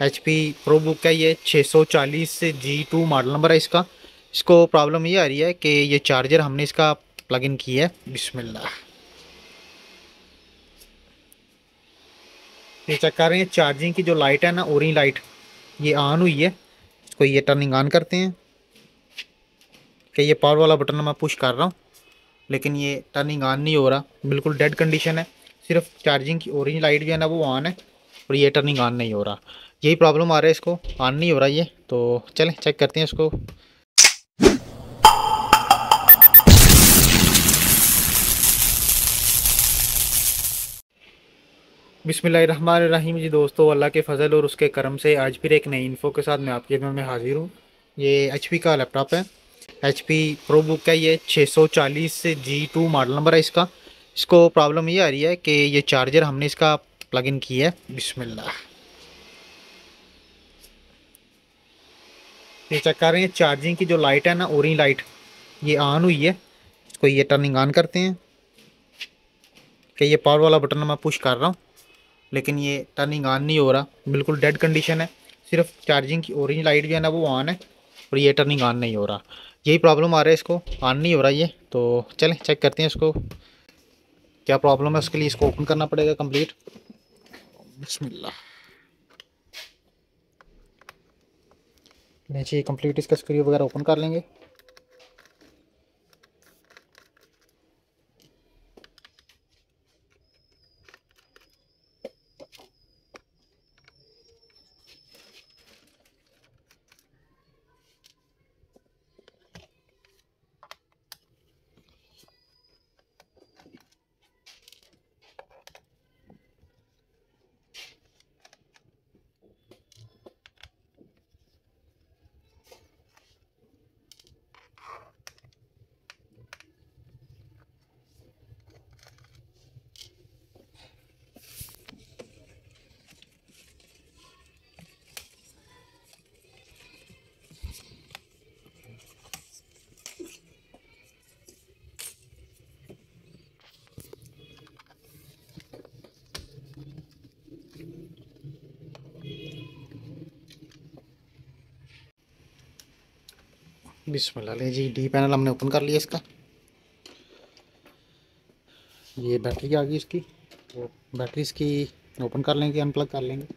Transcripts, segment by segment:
HP pro book है ये 640G2 model number है इसका। इसको प्रॉब्लम ये आ रही है कि ये चार्जर हमने इसका प्लग इन किया है। बिस्मिल्लाह, ये चेक कर रहे हैं चार्जिंग की जो लाइट है ना, ऑरेंज लाइट, ये ऑन हुई है। इसको ये टर्निंग ऑन करते हैं कि ये पावर वाला बटन मैं पुश कर रहा हूँ, लेकिन ये टर्निंग ऑन नहीं हो रहा, बिल्कुल डेड कंडीशन है। सिर्फ चार्जिंग की ऑरेंज लाइट जो है ना वो ऑन है और ये टर्निंग ऑन नहीं हो रहा। यही प्रॉब्लम आ रहा है, इसको ऑन नहीं हो रहा ये। तो चलें चेक करते हैं इसको। बिस्मिल्लाहिर्रहमानिर्रहीम जी दोस्तों, अल्लाह के फ़ज़ल और उसके करम से आज फिर एक नई इन्फो के साथ मैं आपके खिदमत में हाजिर हूँ। ये HP का लैपटॉप है, HP प्रो बुक है ये 640G2 मॉडल नंबर है इसका। इसको प्रॉब्लम ये आ रही है कि ये चार्जर हमने इसका प्लग इन किया है। बिस्मिल्लाह, ये चेक कर रहे हैं चार्जिंग की जो लाइट है ना, ऑरेंज लाइट, ये ऑन हुई है। इसको ये टर्निंग ऑन करते हैं कि ये पावर वाला बटन मैं पुश कर रहा हूँ, लेकिन ये टर्निंग ऑन नहीं हो रहा, बिल्कुल डेड कंडीशन है। सिर्फ चार्जिंग की ऑरेंज लाइट जो है ना वो ऑन है और ये टर्निंग ऑन नहीं हो रहा। यही प्रॉब्लम आ रहा है, इसको ऑन नहीं हो रहा ये। तो चलें चेक करते हैं इसको क्या प्रॉब्लम है। उसके लिए इसको ओपन करना पड़ेगा कंप्लीट। बिस्मिल्लाह, नीचे कंप्लीट इसका स्क्रू वगैरह ओपन कर लेंगे। बिस्मिल्लाह, ले जी डी पैनल हमने ओपन कर लिया इसका। ये बैटरी आ गई इसकी, तो बैटरी इसकी ओपन कर लेंगे, अनप्लग कर लेंगे।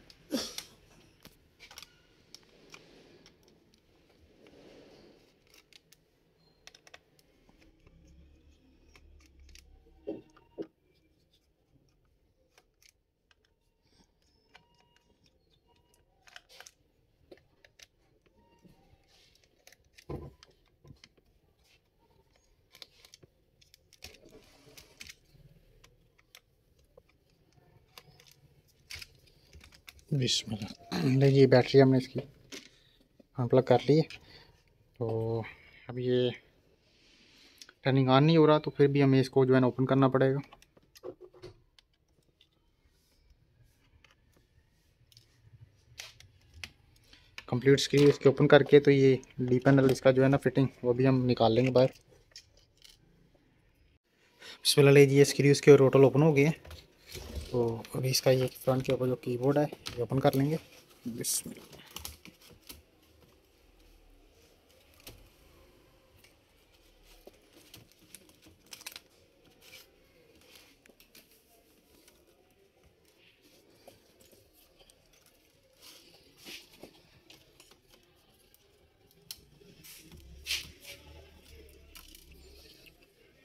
बिस्मिल्लाह, ले जी बैटरी हमने इसकी अनप्लग कर ली है। तो अब ये टर्निंग ऑन नहीं हो रहा, तो फिर भी हमें इसको जो है ना ओपन करना पड़ेगा। कंप्लीट स्क्रीन इसके ओपन करके, तो ये डी पैनल इसका जो है ना फिटिंग, वो भी हम निकाल लेंगे बाहर। बिस्मिल्लाह, ले जी ये स्क्रीन इसके टोटल ओपन हो गए हैं। तो अभी इसका ये फ्रंट के ऊपर जो कीबोर्ड है ये ओपन कर लेंगे। बिस्मिल्लाह,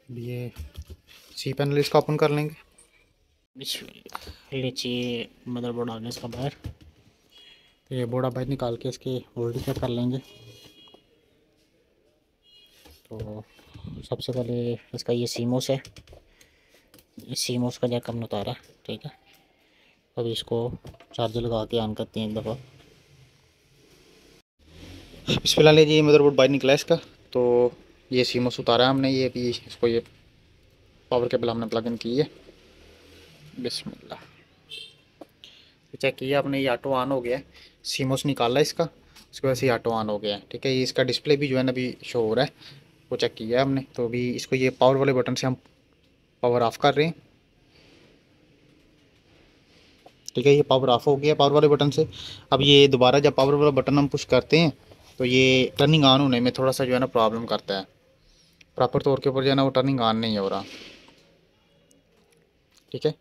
ये सी पैनल इसका ओपन कर लेंगे। लीजिए मदरबोर्ड आ गया इसका बाहर। तो ये बोर्ड बाहर निकाल के इसके होल्डिंग चेक कर लेंगे। तो सबसे पहले इसका ये सीमोस है, इस सीमोस का जैक हमने उतारा, ठीक है। अभी इसको चार्जर लगा के ऑन करते हैं एक दफ़ा। बिस्मिल्लाह, ले जी मदरबोर्ड बाहर निकला इसका। तो ये सीमोस उतारा हमने, ये भी इसको ये पावर केबल हमने प्लग इन की है। बिस्मिल्लाह, चेक किया आपने, ये ऑटो ऑन हो गया है। सीमोस निकाला इसका, उसकी वजह से ऑटो ऑन हो गया है, ठीक है। ये इसका डिस्प्ले भी जो है ना अभी शो हो रहा है, वो चेक किया है हमने। तो अभी इसको ये पावर वाले बटन से हम पावर ऑफ कर रहे हैं। ठीक है। ये पावर ऑफ हो गया पावर वाले बटन से। अब ये दोबारा जब पावर वाला बटन हम पुश करते हैं तो ये टर्निंग ऑन होने में थोड़ा सा जो है ना प्रॉब्लम करता है, प्रॉपर तौर के ऊपर जो है ना वो टर्निंग ऑन नहीं हो रहा। ठीक है,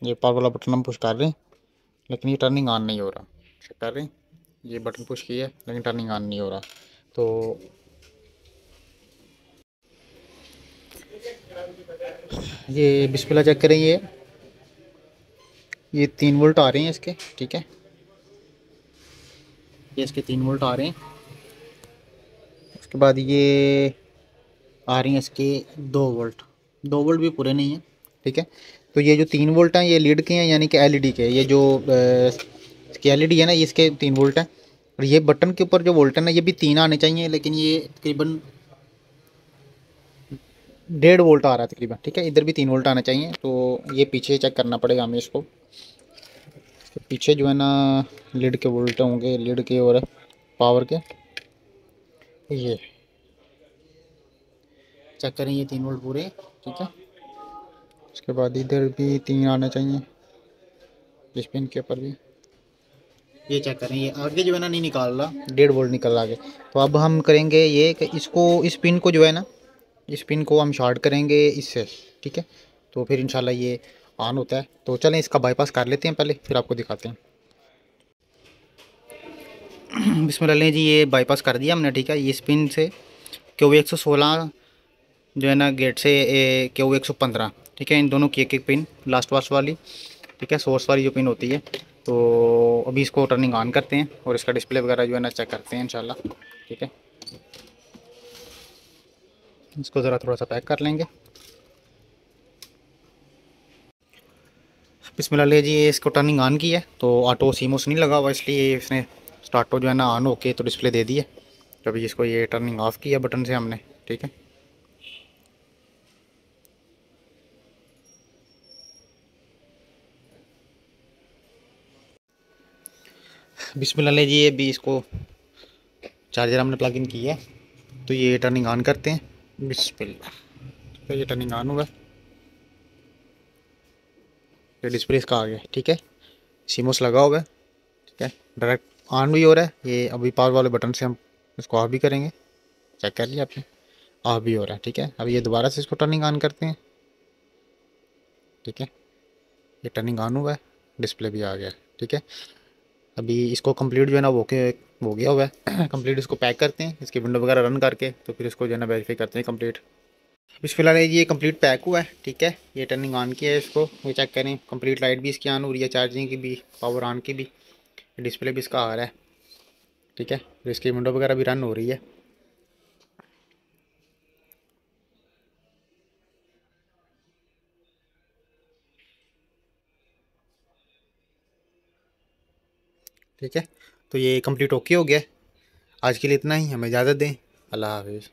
ये पावर वाला बटन हम पुश कर रहे हैं लेकिन ये टर्निंग ऑन नहीं हो रहा। चेक कर रहे हैं, ये बटन पुश किया है लेकिन टर्निंग ऑन नहीं हो रहा। तो ये बिस्मिल्लाह चेक करें, ये 3 वोल्ट आ रहे हैं इसके। ठीक है, ये इसके 3 वोल्ट आ रहे हैं। उसके बाद ये आ रही हैं इसके 2 वोल्ट। 2 वोल्ट भी पूरे नहीं हैं। ठीक है, तो ये जो 3 वोल्ट हैं ये लीड के हैं, यानी कि एलईडी के। ये जो इसकी एलईडी है ना, ये इसके 3 वोल्ट हैं। और ये बटन के ऊपर जो वोल्ट है ना, ये भी 3 आने चाहिए, लेकिन ये तकरीबन 1.5 वोल्ट आ रहा है तकरीबन। ठीक है, इधर भी 3 वोल्ट आना चाहिए। तो ये पीछे चेक करना पड़ेगा हमें इसको। इसके पीछे जो है ना लीड के वोल्ट होंगे, लीड के और पावर के। ये चेक करें, ये 3 वोल्ट पूरे। ठीक है, उसके बाद इधर भी 3 आने चाहिए, इस पिन के ऊपर भी। ये चेक करें, ये आगे जो है ना नहीं निकाल रहा, 1.5 वोल्ट निकल रहा आगे। तो अब हम करेंगे ये कि इसको, इस पिन को जो है ना, इस पिन को हम शॉर्ट करेंगे इससे। ठीक है, तो फिर इंशाल्लाह ये ऑन होता है। तो चलें इसका बाईपास कर लेते हैं पहले, फिर आपको दिखाते हैं। बिस्मिल्लाह जी, ये बाईपास कर दिया हमने। ठीक है, ये इस पिन से Q116 जो है ना गेट से Q115। ठीक है, इन दोनों की एक एक पिन, लास्ट वास वाली। ठीक है, सोर्स वाली जो पिन होती है। तो अभी इसको टर्निंग ऑन करते हैं और इसका डिस्प्ले वगैरह जो है ना चेक करते हैं इंशाल्लाह। ठीक है, इसको ज़रा थोड़ा सा पैक कर लेंगे। बिस्मिल्लाह जी, ये इसको टर्निंग ऑन की है तो ऑटो सीमोस नहीं लगा हुआ, इसलिए इसने स्टार्टो जो है ना ऑन होके तो डिस्प्ले दे दी है। तो अभी इसको ये टर्निंग ऑफ किया बटन से हमने। ठीक है, बिस्मिल्लाह जी, ये भी इसको चार्जर हमने प्लग इन किया है। तो ये टर्निंग ऑन करते हैं। बिस्मिल्लाह, तो ये टर्निंग ऑन हुआ, ये डिस्प्ले इसका आ गया। ठीक है, सीमोस लगा हुआ है। ठीक है, डायरेक्ट ऑन भी हो रहा है। ये अभी पावर वाले बटन से हम इसको ऑफ भी करेंगे। चेक कर लिया आपने, ऑफ भी हो रहा है। ठीक है, अब ये दोबारा से इसको टर्निंग ऑन करते हैं। ठीक है, ये टर्निंग ऑन हुआ है, डिस्प्ले भी आ गया। ठीक है, अभी इसको कंप्लीट जो है ना हो गया हुआ है। कंप्लीट इसको पैक करते हैं, इसकी विंडो वगैरह रन करके, तो फिर इसको जो है ना वेरीफाई करते हैं कंप्लीट। इस फिलहाल ये कंप्लीट पैक हुआ है। ठीक है, ये टर्निंग ऑन किया है इसको, ये चेक करें कंप्लीट लाइट भी इसकी ऑन हो रही है, चार्जिंग की भी, पावर ऑन की भी, डिस्प्ले भी इसका आ रहा है। ठीक है, फिर इसकी विंडो वगैरह भी रन हो रही है। ठीक है, तो ये कंप्लीट ओके हो गया। आज के लिए इतना ही, हमें इजाज़त दें। अल्लाह हाफिज़।